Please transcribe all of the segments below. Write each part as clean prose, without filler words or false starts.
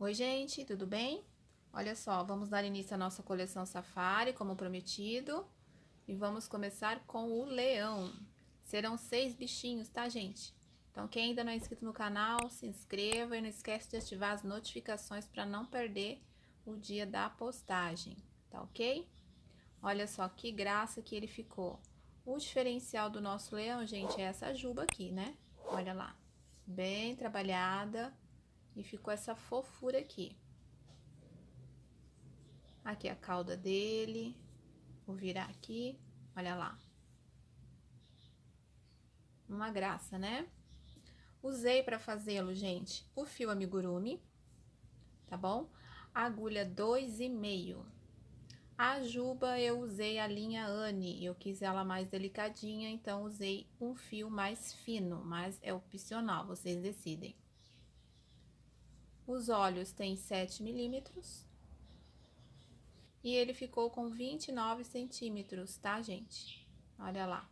Oi, gente, tudo bem? Olha só, vamos dar início à nossa coleção Safari, como prometido. E vamos começar com o leão. Serão 6 bichinhos, tá, gente? Então, quem ainda não é inscrito no canal, se inscreva e não esquece de ativar as notificações para não perder o dia da postagem, tá ok? Olha só que graça que ele ficou. O diferencial do nosso leão, gente, é essa juba aqui, né? Olha lá, bem trabalhada. E ficou essa fofura aqui. Aqui a cauda dele. Vou virar aqui. Olha lá. Uma graça, né? Usei para fazê-lo, gente, o fio amigurumi, tá bom? A agulha 2,5. A juba eu usei a linha Anne. Eu quis ela mais delicadinha, então usei um fio mais fino, mas é opcional, vocês decidem. Os olhos têm 7 milímetros. E ele ficou com 29 centímetros, tá, gente? Olha lá.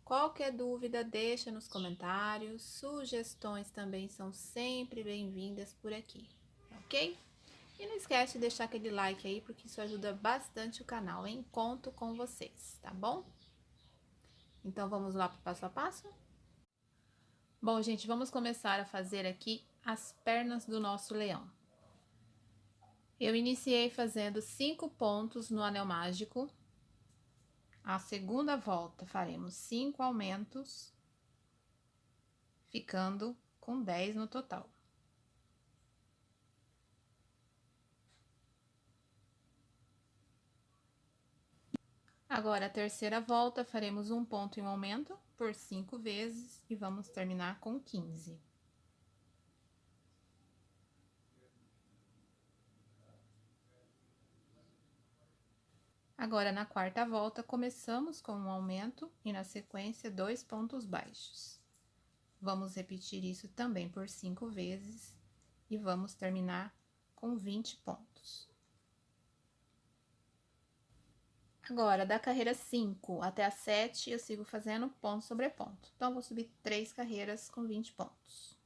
Qualquer dúvida, deixa nos comentários. Sugestões também são sempre bem-vindas por aqui, ok? E não esquece de deixar aquele like aí, porque isso ajuda bastante o canal, hein? Conto com vocês, tá bom? Então, vamos lá para o passo a passo? Bom, gente, vamos começar a fazer aqui as pernas do nosso leão. Eu iniciei fazendo 5 pontos no anel mágico. A segunda volta faremos 5 aumentos, ficando com 10 no total. Agora, a terceira volta, faremos um ponto em um aumento por 5 vezes e vamos terminar com 15. Agora, na quarta volta, começamos com um aumento e, na sequência, 2 pontos baixos. Vamos repetir isso também por 5 vezes e vamos terminar com 20 pontos. Agora, da carreira 5 até a 7, eu sigo fazendo ponto sobre ponto. Então, vou subir 3 carreiras com 20 pontos.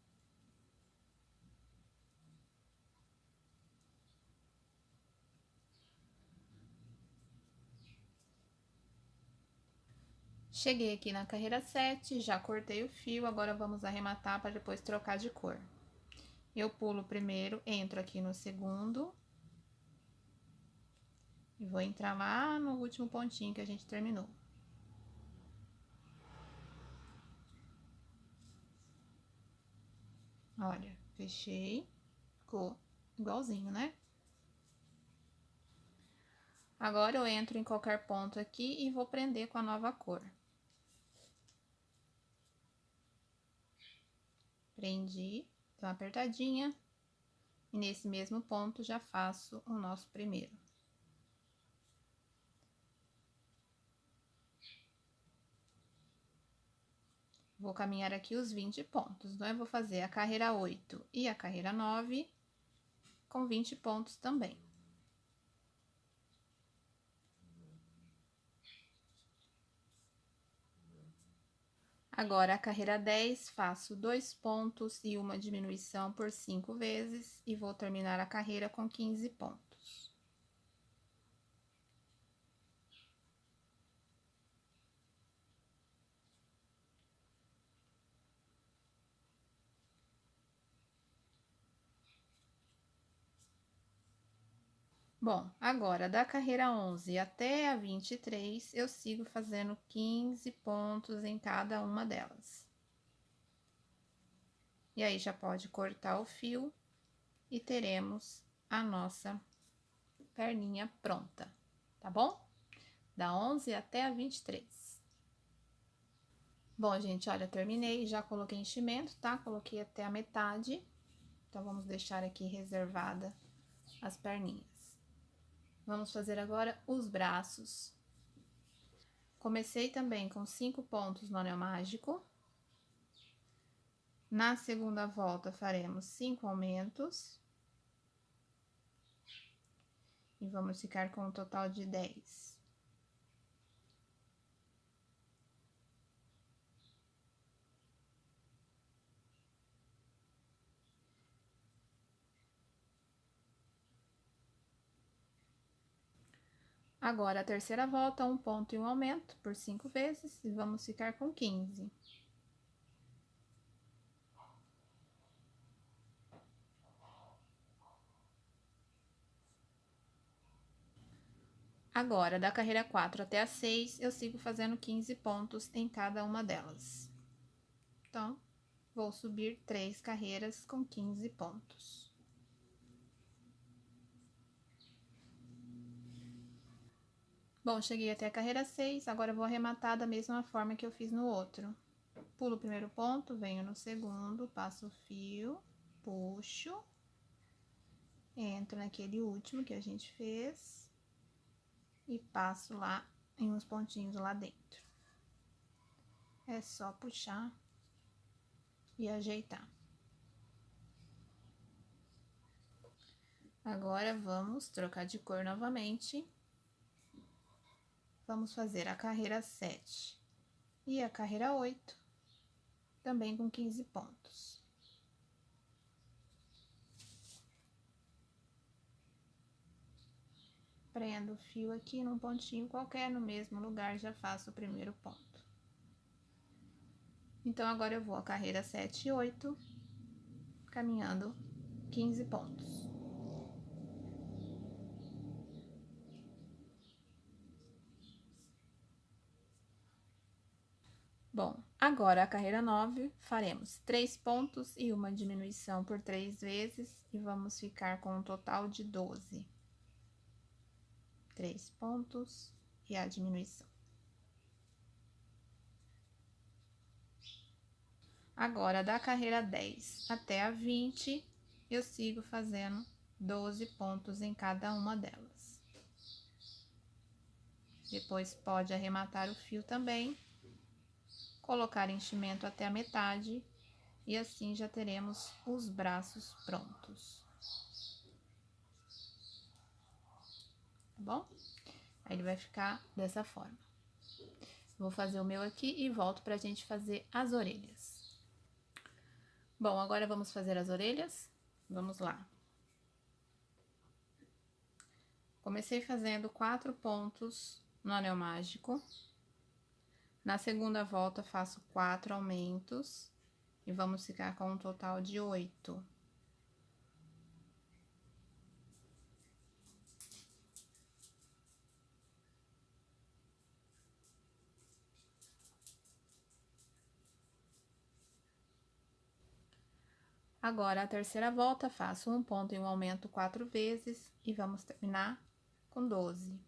Cheguei aqui na carreira 7, já cortei o fio, agora vamos arrematar para depois trocar de cor. Eu pulo o primeiro, entro aqui no segundo. E vou entrar lá no último pontinho que a gente terminou. Olha, fechei, ficou igualzinho, né? Agora, eu entro em qualquer ponto aqui e vou prender com a nova cor. Prendi, dou uma apertadinha, e nesse mesmo ponto já faço o nosso primeiro. Vou caminhar aqui os 20 pontos, então eu vou fazer a carreira 8 e a carreira 9 com 20 pontos também. Agora, a carreira 10, faço 2 pontos e uma diminuição por 5 vezes e vou terminar a carreira com 15 pontos. Bom, agora, da carreira 11 até a 23, eu sigo fazendo 15 pontos em cada uma delas. E aí, já pode cortar o fio e teremos a nossa perninha pronta, tá bom? Da 11 até a 23. Bom, gente, olha, terminei, já coloquei enchimento, tá? Coloquei até a metade. Então, vamos deixar aqui reservada as perninhas. Vamos fazer agora os braços. Comecei também com 5 pontos no anel mágico. Na segunda volta, faremos 5 aumentos. E vamos ficar com um total de 10. Agora, a terceira volta, um ponto e um aumento por 5 vezes, e vamos ficar com 15. Agora, da carreira 4 até a 6, eu sigo fazendo 15 pontos em cada uma delas. Então, vou subir 3 carreiras com 15 pontos. Bom, cheguei até a carreira 6, agora eu vou arrematar da mesma forma que eu fiz no outro. Pulo o primeiro ponto, venho no segundo, passo o fio, puxo, entro naquele último que a gente fez e passo lá em uns pontinhos lá dentro. É só puxar e ajeitar. Agora, vamos trocar de cor novamente. Vamos fazer a carreira 7 e a carreira 8, também com 15 pontos. Prendo o fio aqui num pontinho qualquer, no mesmo lugar, já faço o primeiro ponto. Então, agora eu vou a carreira 7 e 8, caminhando 15 pontos. Bom, agora a carreira 9, faremos 3 pontos e uma diminuição por 3 vezes, e vamos ficar com um total de 12. 3 pontos e a diminuição. Agora, da carreira 10 até a 20, eu sigo fazendo 12 pontos em cada uma delas. Depois, pode arrematar o fio também, colocar enchimento até a metade, e assim já teremos os braços prontos. Tá bom? Aí ele vai ficar dessa forma. Vou fazer o meu aqui e volto pra gente fazer as orelhas. Bom, agora vamos fazer as orelhas? Vamos lá. Comecei fazendo 4 pontos no anel mágico. Na segunda volta, faço 4 aumentos e vamos ficar com um total de 8. Agora, a terceira volta, faço um ponto e um aumento 4 vezes e vamos terminar com 12.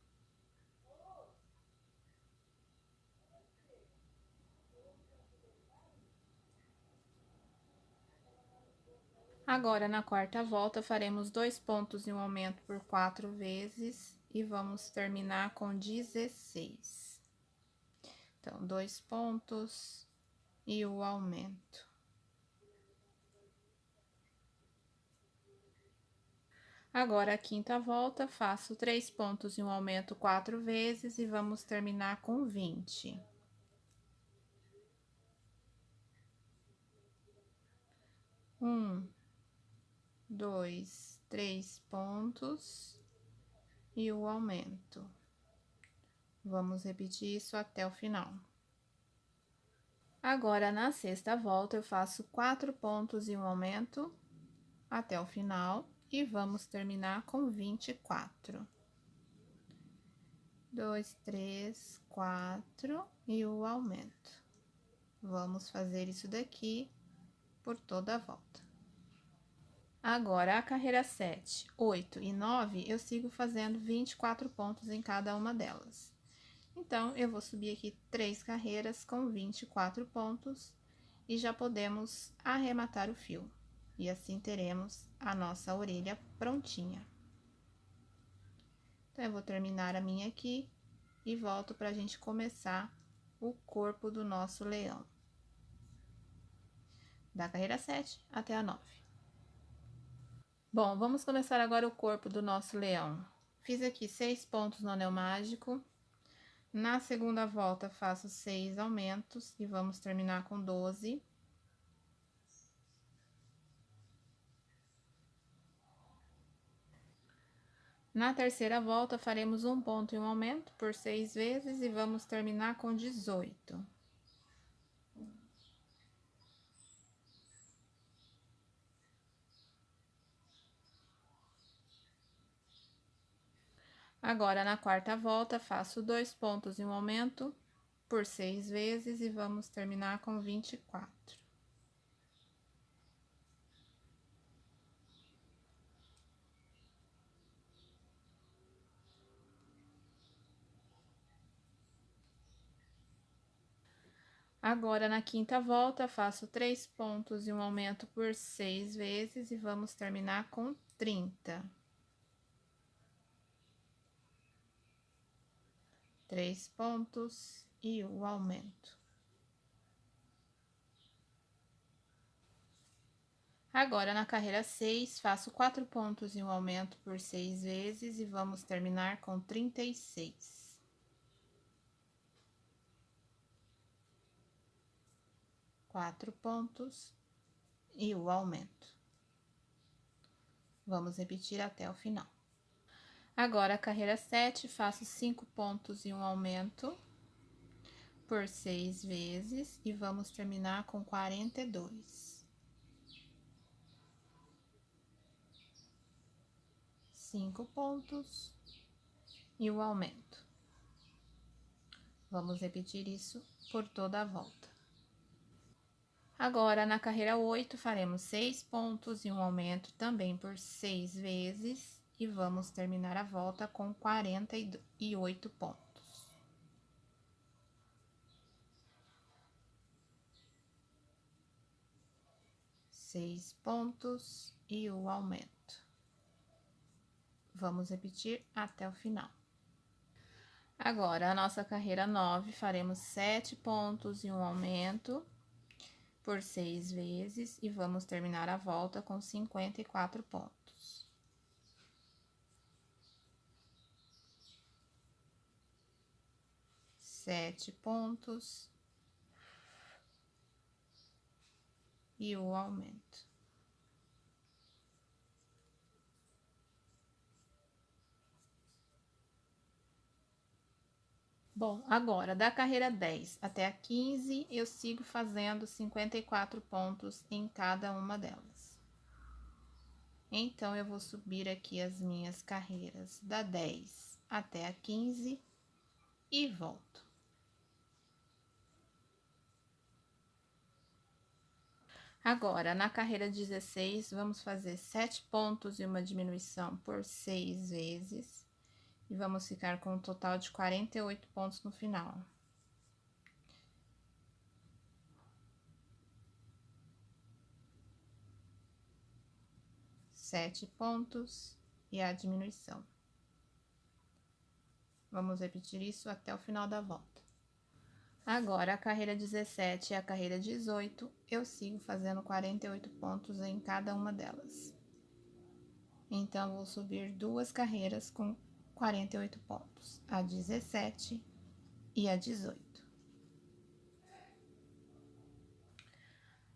Agora, na quarta volta, faremos 2 pontos e um aumento por 4 vezes e vamos terminar com 16. Então, 2 pontos e o aumento. Agora, a quinta volta, faço 3 pontos e um aumento 4 vezes e vamos terminar com 20. 1, 2, 3 pontos e o aumento. Vamos repetir isso até o final. Agora, na sexta volta, eu faço 4 pontos e um aumento até o final e vamos terminar com 24. 2, 3, 4 e o aumento. Vamos fazer isso daqui por toda a volta. Agora, a carreira 7, 8 e 9, eu sigo fazendo 24 pontos em cada uma delas. Então, eu vou subir aqui 3 carreiras com 24 pontos e já podemos arrematar o fio. E assim teremos a nossa orelha prontinha. Então, eu vou terminar a minha aqui e volto pra gente começar o corpo do nosso leão. Da carreira 7 até a 9. Bom, vamos começar agora o corpo do nosso leão. Fiz aqui 6 pontos no anel mágico. Na segunda volta, faço 6 aumentos e vamos terminar com 12. Na terceira volta, faremos um ponto e um aumento por 6 vezes e vamos terminar com 18. Agora, na quarta volta, faço 2 pontos e um aumento por 6 vezes e vamos terminar com 24. Agora, na quinta volta, faço 3 pontos e um aumento por 6 vezes e vamos terminar com 30. 3 pontos e o aumento. Agora, na carreira 6, faço 4 pontos e um aumento por 6 vezes e vamos terminar com 36. 4 pontos e o aumento. Vamos repetir até o final. Agora, a carreira 7, faço 5 pontos e um aumento por 6 vezes e vamos terminar com 42. 5 pontos e o aumento. Vamos repetir isso por toda a volta. Agora, na carreira 8, faremos 6 pontos e um aumento também por 6 vezes e vamos terminar a volta com 48 pontos. 6 pontos e o aumento. Vamos repetir até o final. Agora, a nossa carreira 9, faremos 7 pontos e um aumento por 6 vezes e vamos terminar a volta com 54 pontos. 7 pontos e o aumento. Bom, agora, da carreira 10 até a 15, eu sigo fazendo 54 pontos em cada uma delas. Então, eu vou subir aqui as minhas carreiras da 10 até a 15 e volto. Agora, na carreira 16, vamos fazer 7 pontos e uma diminuição por 6 vezes. E vamos ficar com um total de 48 pontos no final. Sete pontos e a diminuição. Vamos repetir isso até o final da volta. Agora, a carreira 17 e a carreira 18, eu sigo fazendo 48 pontos em cada uma delas. Então, vou subir 2 carreiras com 48 pontos, a 17 e a 18.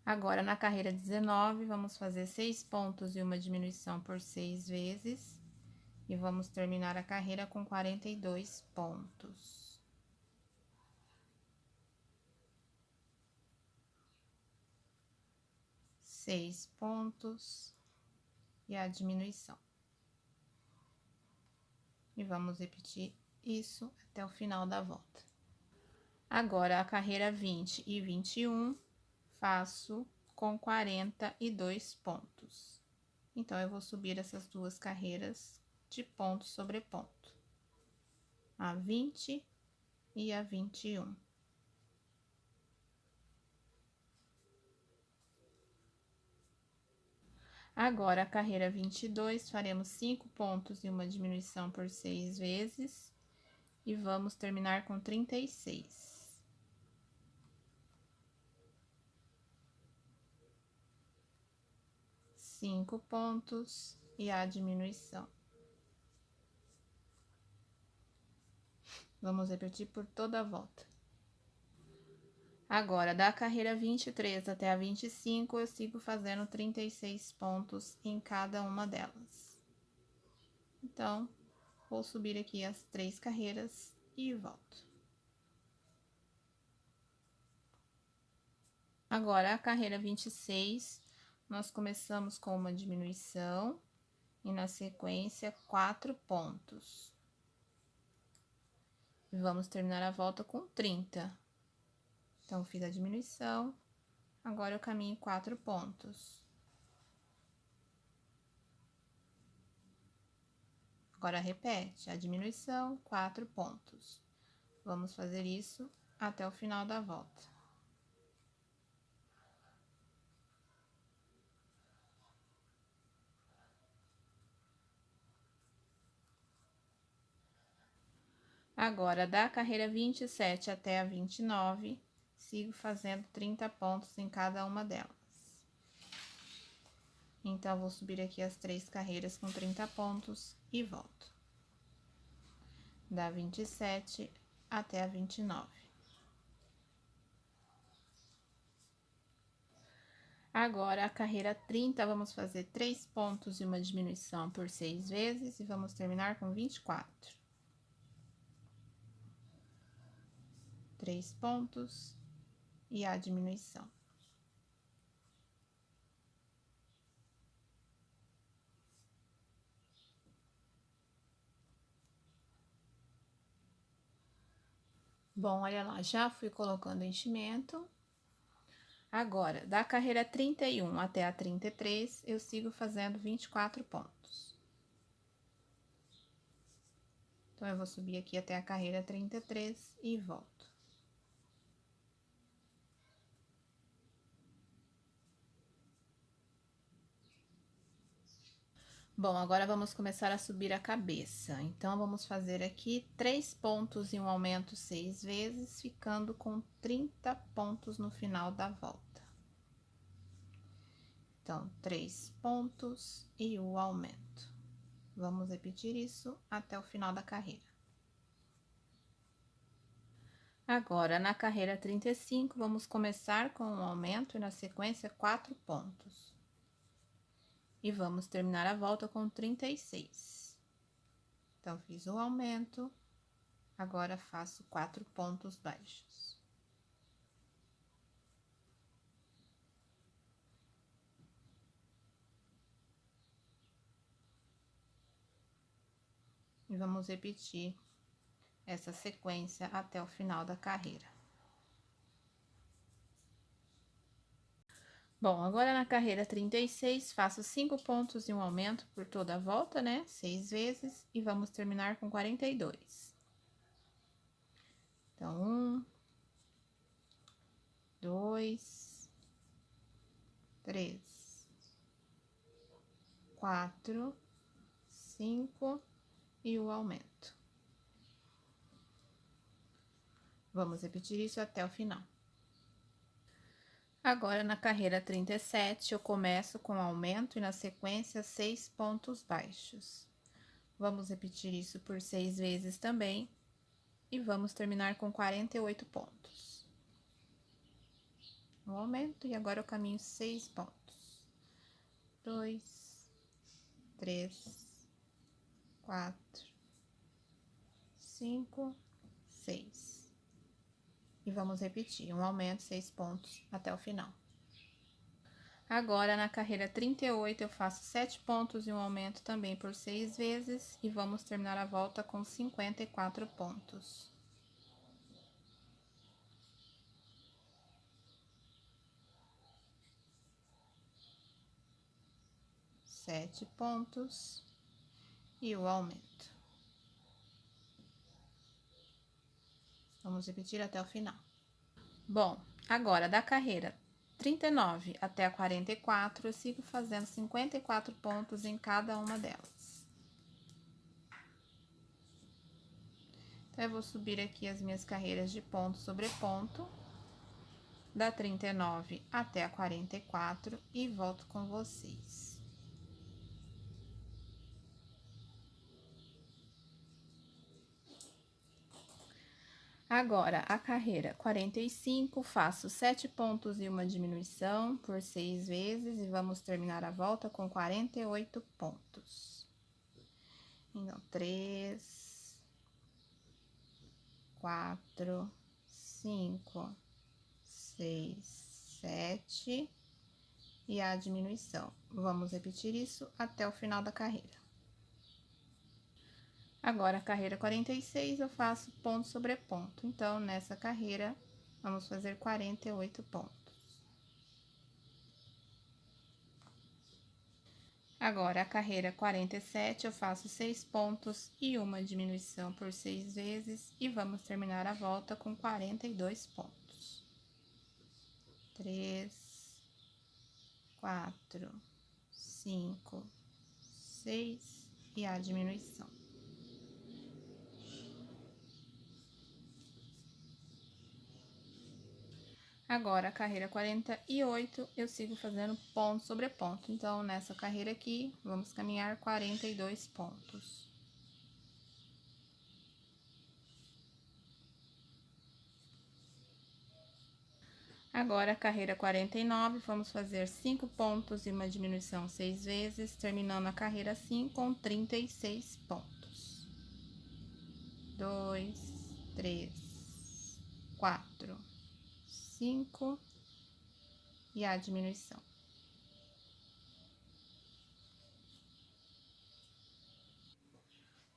Agora, na carreira 19, vamos fazer 6 pontos e uma diminuição por 6 vezes. E vamos terminar a carreira com 42 pontos. Seis pontos e a diminuição. E vamos repetir isso até o final da volta. Agora, a carreira 20 e 21, faço com 42 pontos. Então, eu vou subir essas duas carreiras de ponto sobre ponto. A 20 e a 21. Agora, a carreira 22, faremos 5 pontos e uma diminuição por 6 vezes. E vamos terminar com 36. 5 pontos e a diminuição. Vamos repetir por toda a volta. Agora, da carreira 23 até a 25, eu sigo fazendo 36 pontos em cada uma delas. Então, vou subir aqui as 3 carreiras e volto. Agora, a carreira 26, nós começamos com uma diminuição e na sequência 4 pontos. E vamos terminar a volta com 30. Então, fiz a diminuição, agora eu caminho 4 pontos. Agora, repete a diminuição, 4 pontos. Vamos fazer isso até o final da volta. Agora, da carreira 27 até a 29, sigo fazendo 30 pontos em cada uma delas. Então, vou subir aqui as 3 carreiras com 30 pontos e volto. Da 27 até a 29. Agora, a carreira 30, vamos fazer 3 pontos e uma diminuição por 6 vezes e vamos terminar com 24. 3 pontos e a diminuição. Bom, olha lá, já fui colocando enchimento. Agora, da carreira 31 até a 33, eu sigo fazendo 24 pontos. Então, eu vou subir aqui até a carreira 33 e volto. Bom, agora vamos começar a subir a cabeça. Então, vamos fazer aqui 3 pontos e um aumento 6 vezes, ficando com 30 pontos no final da volta. Então, 3 pontos e o aumento. Vamos repetir isso até o final da carreira. Agora, na carreira 35, vamos começar com um aumento e na sequência 4 pontos. E vamos terminar a volta com 36. Então, fiz o aumento, agora faço 4 pontos baixos. E vamos repetir essa sequência até o final da carreira. Bom, agora na carreira 36, faço 5 pontos e um aumento por toda a volta, né? 6 vezes, e vamos terminar com 42. Então, 1, 2, 3, 4, 5 e o aumento. Vamos repetir isso até o final. Agora, na carreira 37, eu começo com aumento e na sequência 6 pontos baixos. Vamos repetir isso por 6 vezes também e vamos terminar com 48 pontos. O aumento e agora eu caminho 6 pontos. 2, 3, 4, 5, 6. E vamos repetir, um aumento, 6 pontos até o final. Agora, na carreira 38, eu faço 7 pontos e um aumento também por 6 vezes. E vamos terminar a volta com 54 pontos. Sete pontos e o aumento. Vamos repetir até o final. Bom, agora da carreira 39 até a 44, eu sigo fazendo 54 pontos em cada uma delas. Então, eu vou subir aqui as minhas carreiras de ponto sobre ponto, da 39 até a 44 e volto com vocês. Agora, a carreira 45, faço 7 pontos e uma diminuição por 6 vezes e vamos terminar a volta com 48 pontos. Então, 3, 4, 5, 6, 7 e a diminuição. Vamos repetir isso até o final da carreira. Agora, a carreira 46, eu faço ponto sobre ponto. Então, nessa carreira, vamos fazer 48 pontos. Agora, a carreira 47, eu faço 6 pontos e uma diminuição por 6 vezes. E vamos terminar a volta com 42 pontos. 3, 4, 5, 6 e a diminuição. Agora, a carreira 48, eu sigo fazendo ponto sobre ponto. Então, nessa carreira aqui, vamos caminhar 42 pontos. Agora, a carreira 49, vamos fazer 5 pontos e uma diminuição 6 vezes, terminando a carreira assim com 36 pontos. 2, 3, 4, 5 e a diminuição.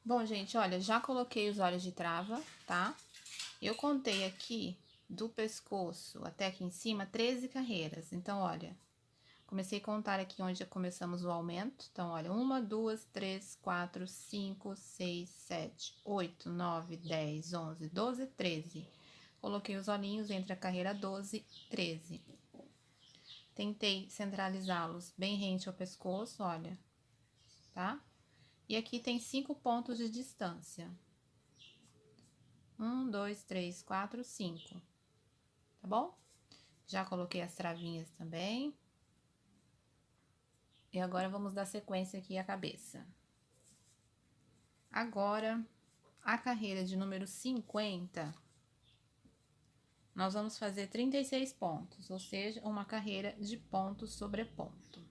Bom, gente, olha, já coloquei os olhos de trava, tá? Eu contei aqui do pescoço até aqui em cima 13 carreiras. Então, olha, comecei a contar aqui onde começamos o aumento. Então, olha, 1, 2, 3, 4, 5, 6, 7, 8, 9, 10, 11, 12, 13. Coloquei os olhinhos entre a carreira 12 e 13. Tentei centralizá-los bem rente ao pescoço, olha, tá? E aqui tem 5 pontos de distância. 1, 2, 3, 4, 5. Tá bom? Já coloquei as travinhas também. E agora, vamos dar sequência aqui à cabeça. Agora, a carreira de número 50, nós vamos fazer 36 pontos, ou seja, uma carreira de ponto sobre ponto.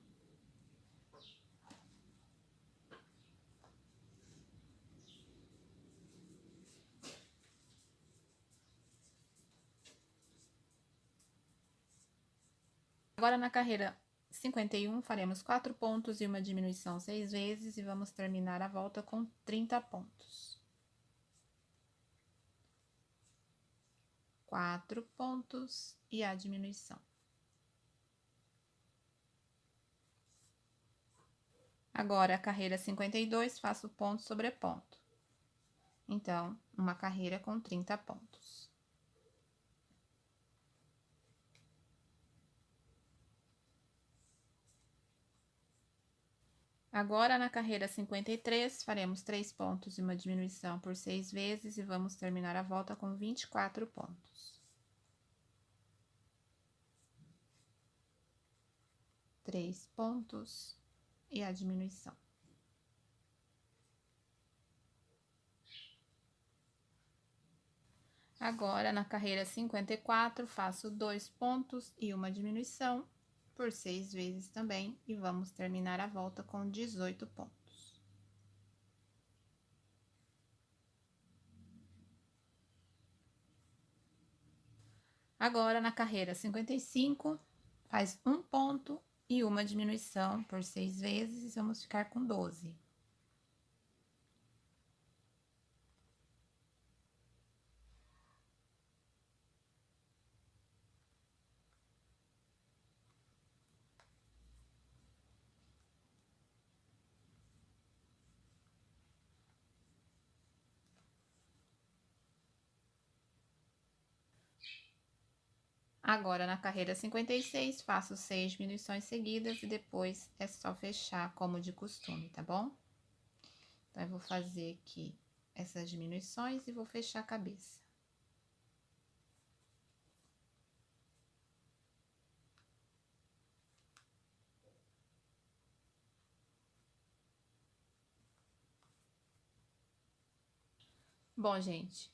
Agora, na carreira 51, faremos 4 pontos e uma diminuição 6 vezes e vamos terminar a volta com 30 pontos. 4 pontos e a diminuição. Agora, a carreira 52, faço ponto sobre ponto. Então, uma carreira com 30 pontos. Agora, na carreira 53, faremos 3 pontos e uma diminuição por 6 vezes e vamos terminar a volta com 24 pontos. 3 pontos e a diminuição. Agora, na carreira 54, faço 2 pontos e uma diminuição por 6 vezes também e vamos terminar a volta com 18 pontos. Agora, na carreira 55, faz 1 ponto e uma diminuição por 6 vezes e vamos ficar com 12. Agora, na carreira 56, faço 6 diminuições seguidas e depois é só fechar como de costume, tá bom? Então, eu vou fazer aqui essas diminuições e vou fechar a cabeça. Bom, gente,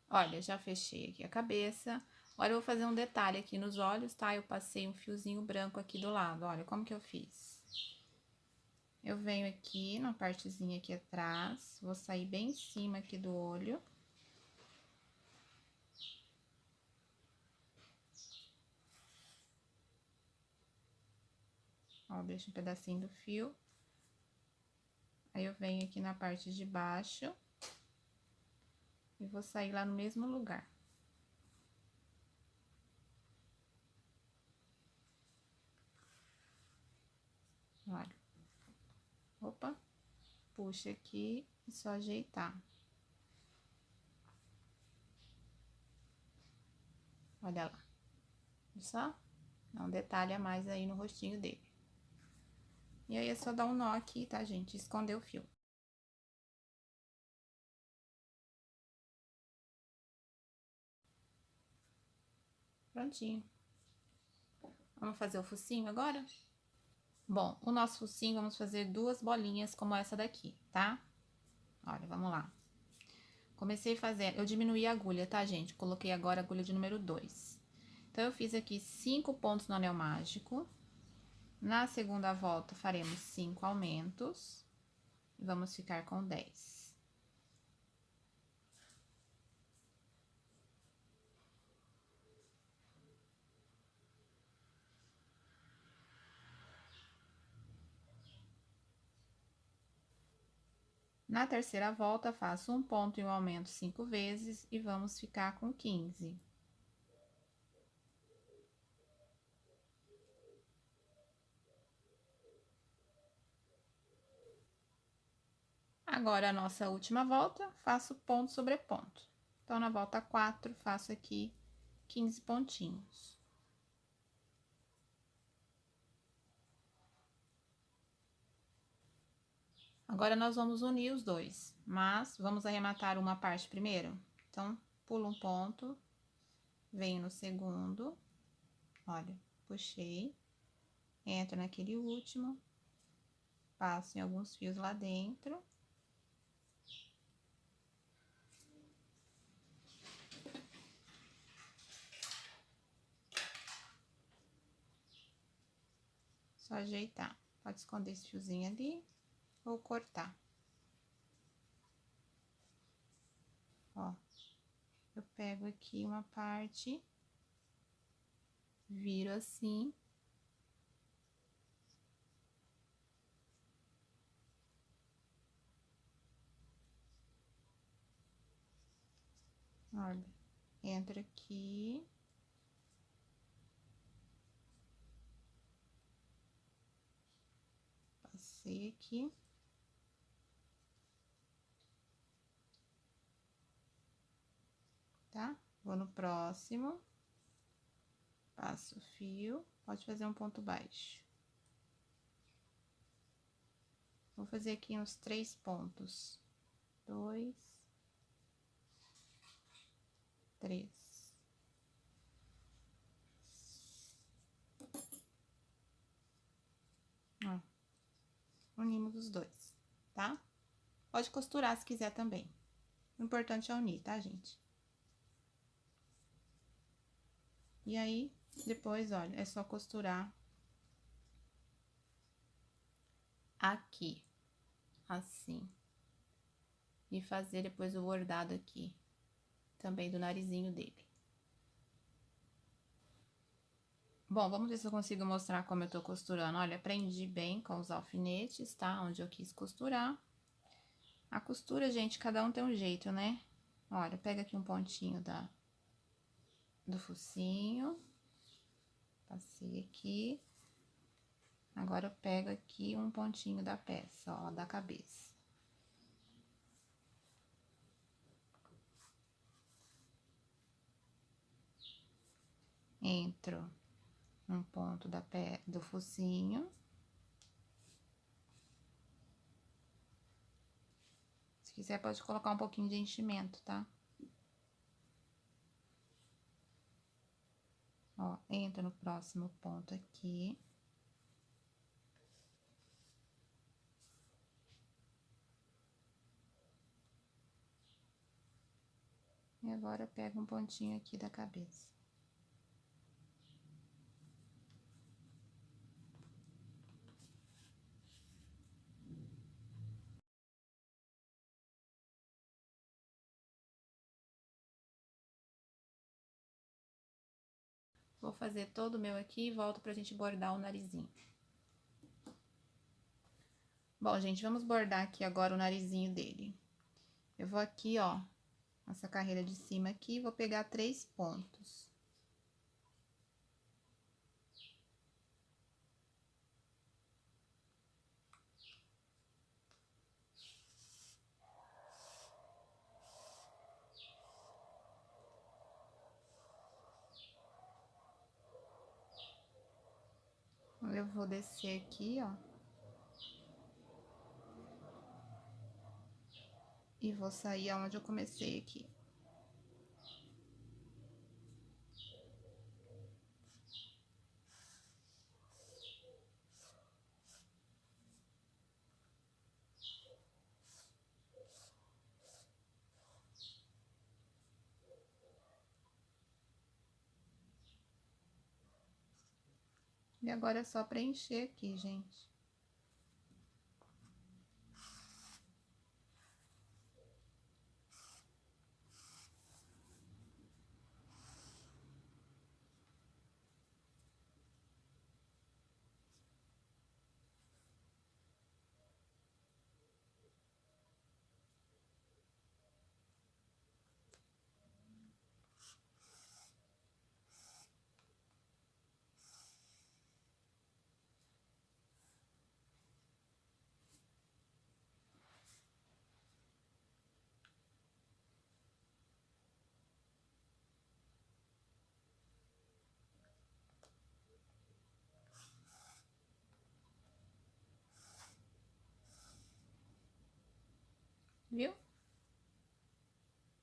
olha, já fechei aqui a cabeça. Agora, eu vou fazer um detalhe aqui nos olhos, tá? Eu passei um fiozinho branco aqui do lado, olha como que eu fiz. Eu venho aqui na partezinha aqui atrás, vou sair bem em cima aqui do olho. Ó, deixa um pedacinho do fio. Aí, eu venho aqui na parte de baixo e vou sair lá no mesmo lugar. Olha. Opa, puxa aqui e só ajeitar. Olha lá. Viu só? Dá um detalhe a mais aí no rostinho dele. E aí, é só dar um nó aqui, tá, gente? Esconder o fio. Prontinho. Vamos fazer o focinho agora? Bom, o nosso focinho, vamos fazer 2 bolinhas como essa daqui, tá? Olha, vamos lá. Comecei fazendo, eu diminuí a agulha, tá, gente? Coloquei agora a agulha de número 2. Então, eu fiz aqui 5 pontos no anel mágico. Na segunda volta, faremos 5 aumentos. E vamos ficar com 10. Na terceira volta, faço um ponto e um aumento 5 vezes e vamos ficar com 15. Agora, a nossa última volta, faço ponto sobre ponto. Então, na volta 4, faço aqui 15 pontinhos. Agora, nós vamos unir os dois, mas vamos arrematar uma parte primeiro. Então, pulo um ponto, venho no segundo, olha, puxei, entro naquele último, passo em alguns fios lá dentro. Só ajeitar. Pode esconder esse fiozinho ali ou cortar. Ó, eu pego aqui uma parte, viro assim. Olha, entra aqui. Passei aqui. Tá? Vou no próximo. Passo o fio. Pode fazer um ponto baixo. Vou fazer aqui uns 3 pontos. 2, 3. Ó, unimos os dois, tá? Pode costurar se quiser também. O importante é unir, tá, gente? E aí, depois, olha, é só costurar aqui, assim. E fazer depois o bordado aqui, também do narizinho dele. Bom, vamos ver se eu consigo mostrar como eu tô costurando. Olha, prendi bem com os alfinetes, tá? Onde eu quis costurar. A costura, gente, cada um tem um jeito, né? Olha, pega aqui um pontinho do focinho. Passei aqui. Agora, eu pego aqui um pontinho da peça, ó, da cabeça. Entro um ponto do focinho. Se quiser, pode colocar um pouquinho de enchimento, tá? Ó, entra no próximo ponto aqui. E agora, pega um pontinho aqui da cabeça. Vou fazer todo o meu aqui e volto pra gente bordar o narizinho. Bom, gente, vamos bordar aqui agora o narizinho dele. Eu vou aqui, ó, essa carreira de cima aqui, vou pegar 3 pontos. Eu vou descer aqui, ó. E vou sair aonde eu comecei aqui. E agora é só preencher aqui, gente. Viu?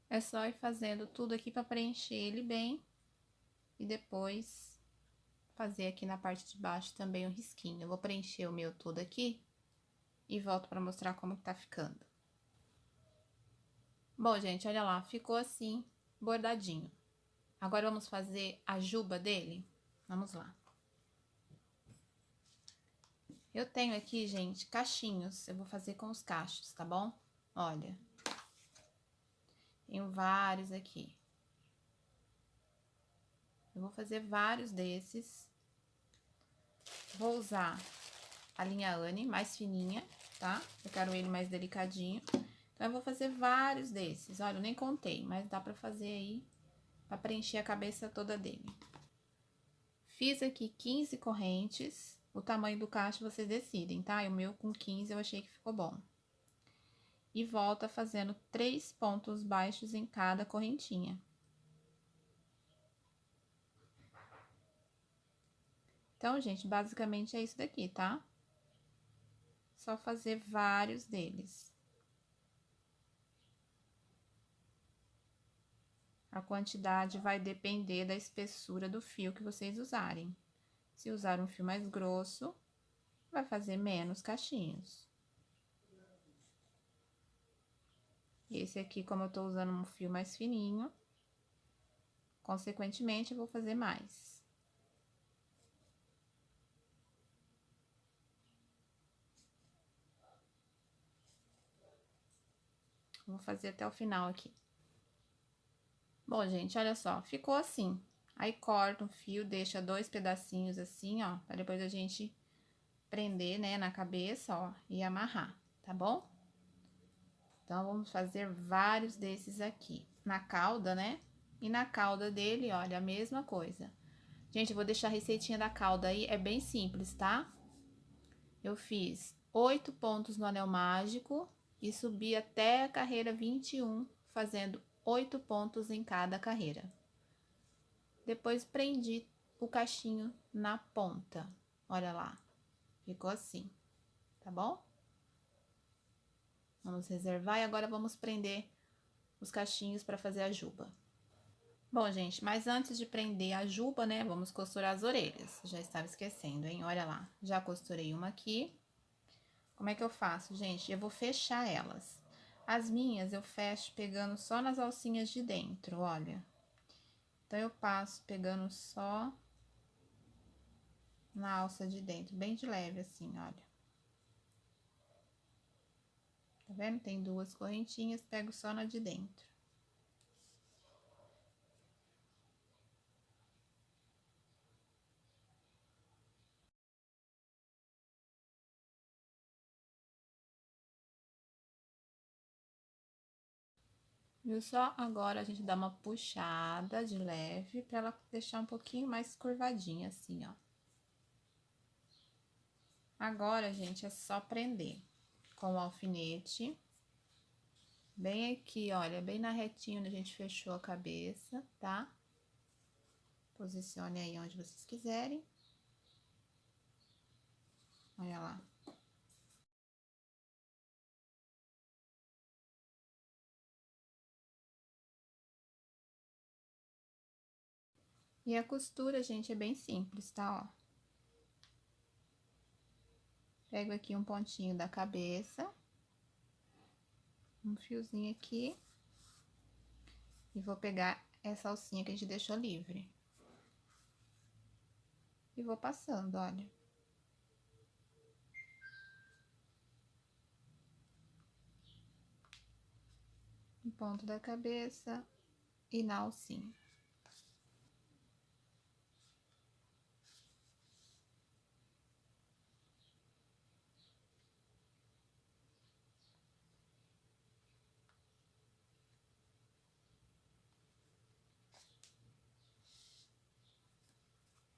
É só ir fazendo tudo aqui pra preencher ele bem. E depois fazer aqui na parte de baixo também um risquinho. Eu vou preencher o meu todo aqui e volto pra mostrar como que tá ficando. Bom, gente, olha lá, ficou assim, bordadinho. Agora vamos fazer a juba dele? Vamos lá. Eu tenho aqui, gente, cachinhos. Eu vou fazer com os cachos, tá bom? Olha. Tenho vários aqui. Eu vou fazer vários desses. Vou usar a linha Anne mais fininha, tá? Eu quero ele mais delicadinho. Então, eu vou fazer vários desses. Olha, eu nem contei, mas dá pra fazer aí, pra preencher a cabeça toda dele. Fiz aqui 15 correntes. O tamanho do cacho vocês decidem, tá? O meu com 15 eu achei que ficou bom. E volta fazendo 3 pontos baixos em cada correntinha. Então, gente, basicamente é isso daqui, tá? Só fazer vários deles. A quantidade vai depender da espessura do fio que vocês usarem. Se usar um fio mais grosso, vai fazer menos cachinhos. Esse aqui, como eu tô usando um fio mais fininho, consequentemente, eu vou fazer mais. Vou fazer até o final aqui. Bom, gente, olha só, ficou assim. Aí, corta um fio, deixa 2 pedacinhos assim, ó, pra depois a gente prender, né, na cabeça, ó, e amarrar, tá bom? Então, vamos fazer vários desses aqui. Na cauda, né? E na cauda dele, olha, a mesma coisa. Gente, eu vou deixar a receitinha da cauda aí, é bem simples, tá? Eu fiz 8 pontos no anel mágico e subi até a carreira 21, fazendo 8 pontos em cada carreira. Depois, prendi o cachinho na ponta. Olha lá, ficou assim, tá bom? Vamos reservar e agora vamos prender os cachinhos para fazer a juba. Bom, gente, mas antes de prender a juba, né, vamos costurar as orelhas. Já estava esquecendo, hein? Olha lá, já costurei uma aqui. Como é que eu faço, gente? Eu vou fechar elas. As minhas eu fecho pegando só nas alcinhas de dentro, olha. Então, eu passo pegando só na alça de dentro, bem de leve assim, olha. Tá vendo? Tem 2 correntinhas, pego só na de dentro. Viu só? Agora a gente dá uma puxada de leve para ela deixar um pouquinho mais curvadinha assim, ó. Agora, gente, é só prender com o alfinete. Bem aqui, olha, bem na retinha onde a gente fechou a cabeça, tá? Posicione aí onde vocês quiserem. Olha lá. E a costura, gente, é bem simples, tá? Ó. Pego aqui um pontinho da cabeça, um fiozinho aqui, e vou pegar essa alcinha que a gente deixou livre. E vou passando, olha. No ponto da cabeça e na alcinha.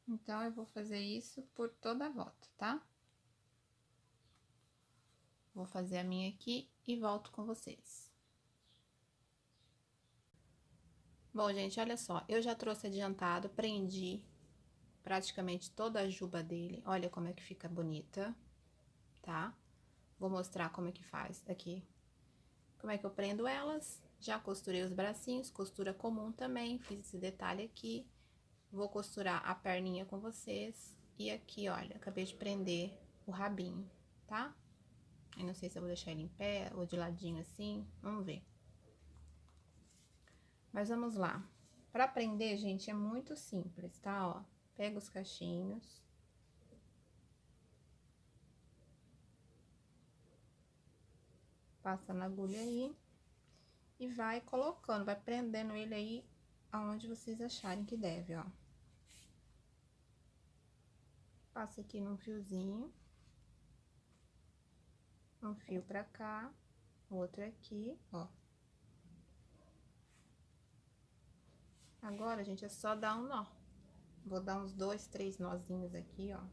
Então, eu vou fazer isso por toda a volta, tá? Vou fazer a minha aqui e volto com vocês. Bom, gente, olha só, eu já trouxe adiantado, prendi praticamente toda a juba dele. Olha como é que fica bonita, tá? Vou mostrar como é que faz aqui. Como é que eu prendo elas? Já costurei os bracinhos, costura comum também, fiz esse detalhe aqui. Vou costurar a perninha com vocês. E aqui, olha, acabei de prender o rabinho, tá? Eu não sei se eu vou deixar ele em pé ou de ladinho assim, vamos ver. Mas vamos lá. Pra prender, gente, é muito simples, tá? Ó, pega os cachinhos. Passa na agulha aí. E vai colocando, vai prendendo ele aí aonde vocês acharem que deve, ó. Passa aqui num fiozinho. Um fio pra cá, outro aqui, ó. Agora, gente, é só dar um nó. Vou dar uns 2, 3 nozinhos aqui, ó.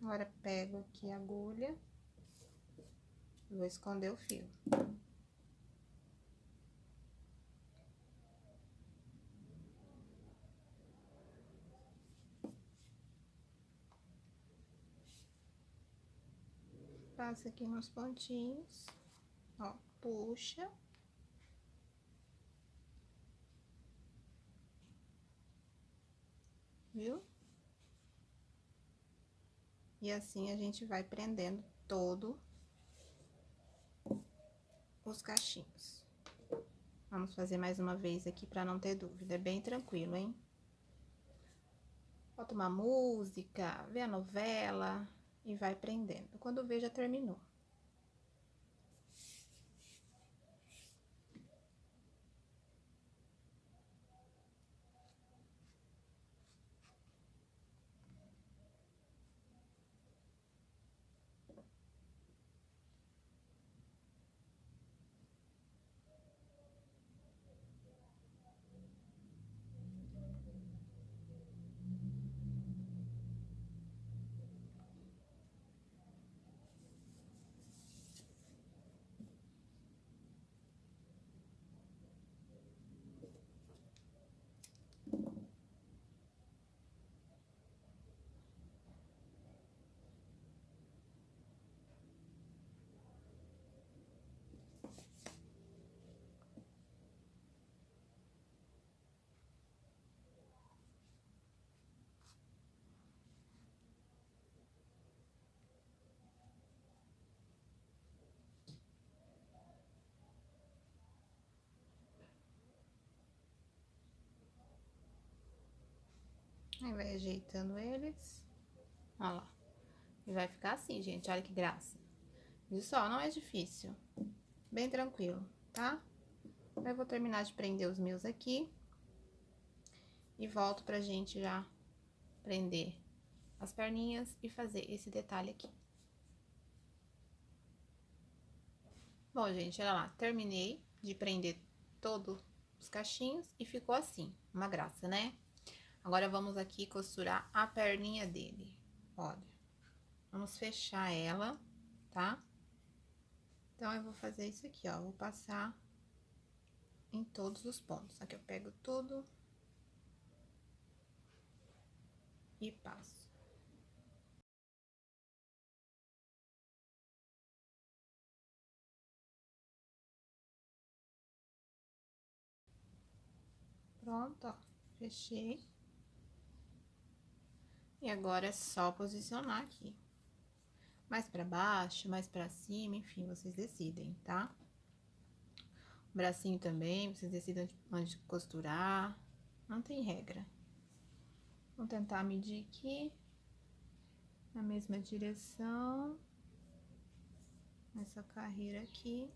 Agora, pego aqui a agulha. Vou esconder o fio. Passa aqui nos pontinhos, ó, puxa. Viu? E assim a gente vai prendendo todo os cachinhos. Vamos fazer mais uma vez aqui pra não ter dúvida, é bem tranquilo, hein? Bota uma música, vê a novela e vai prendendo. Quando vê, já terminou. Aí vai ajeitando eles. Olha lá. E vai ficar assim, gente, olha que graça. Viu só? Não é difícil. Bem tranquilo, tá? Eu vou terminar de prender os meus aqui. E volto pra gente já prender as perninhas e fazer esse detalhe aqui. Bom, gente, olha lá. Terminei de prender todos os cachinhos e ficou assim. Uma graça, né? Agora, vamos aqui costurar a perninha dele. Olha. Vamos fechar ela, tá? Então, eu vou fazer isso aqui, ó. Vou passar em todos os pontos. Aqui eu pego tudo e passo. Pronto, ó. Fechei. E agora é só posicionar aqui. Mais pra baixo, mais pra cima, enfim, vocês decidem, tá? O bracinho também, vocês decidem onde costurar. Não tem regra. Vou tentar medir aqui. Na mesma direção. Essa carreira aqui.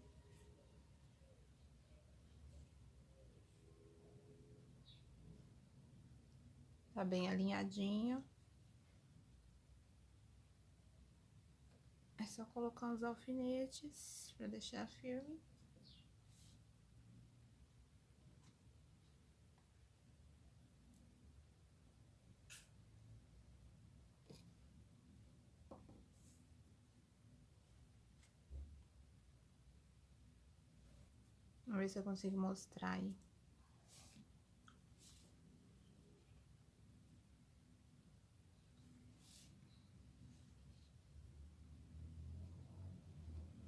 Tá bem alinhadinho. É só colocar uns alfinetes pra deixar firme. Vamos ver se eu consigo mostrar aí.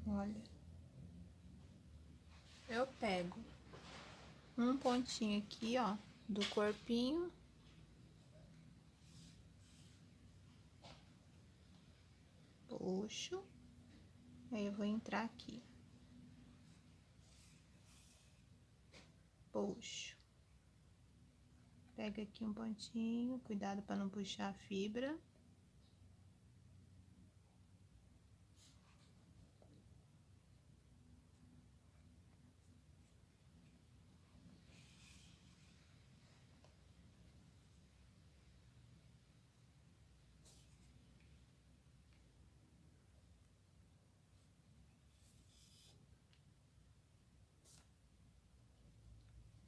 Olha. Eu pego um pontinho aqui, ó, do corpinho. Puxo. Aí eu vou entrar aqui. Puxo. Pega aqui um pontinho, cuidado para não puxar a fibra.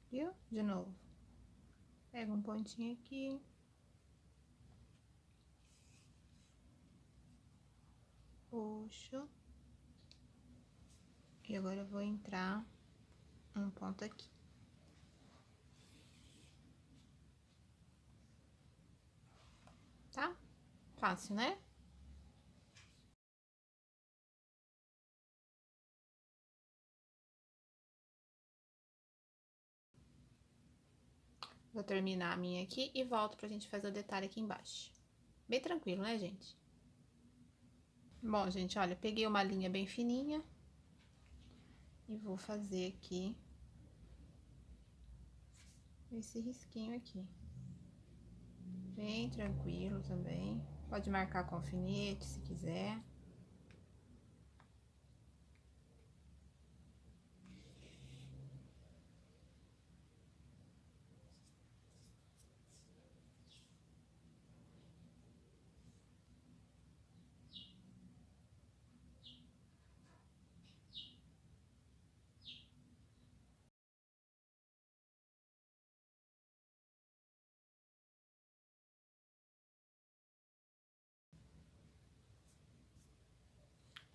Viu? De novo. Pega um pontinho aqui. Puxo. E agora eu vou entrar um ponto aqui. Tá? Fácil, né? Vou terminar a minha aqui e volto pra gente fazer o detalhe aqui embaixo. Bem tranquilo, né, gente? Bom, gente, olha, peguei uma linha bem fininha e vou fazer aqui esse risquinho aqui. Bem tranquilo também. Pode marcar com alfinete se quiser.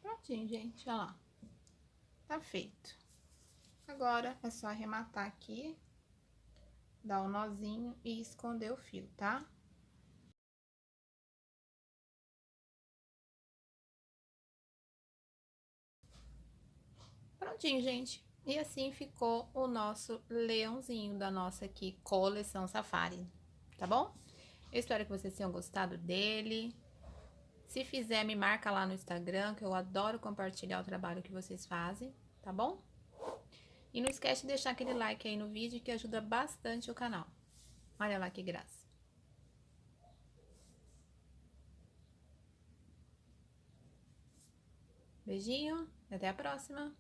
Prontinho, gente, olha lá. Tá feito. Agora, é só arrematar aqui, dar um nozinho e esconder o fio, tá? Prontinho, gente. E assim ficou o nosso leãozinho da nossa aqui coleção Safari, tá bom? Eu espero que vocês tenham gostado dele. Se fizer, me marca lá no Instagram, que eu adoro compartilhar o trabalho que vocês fazem, tá bom? E não esquece de deixar aquele like aí no vídeo, que ajuda bastante o canal. Olha lá que graça. Beijinho e até a próxima!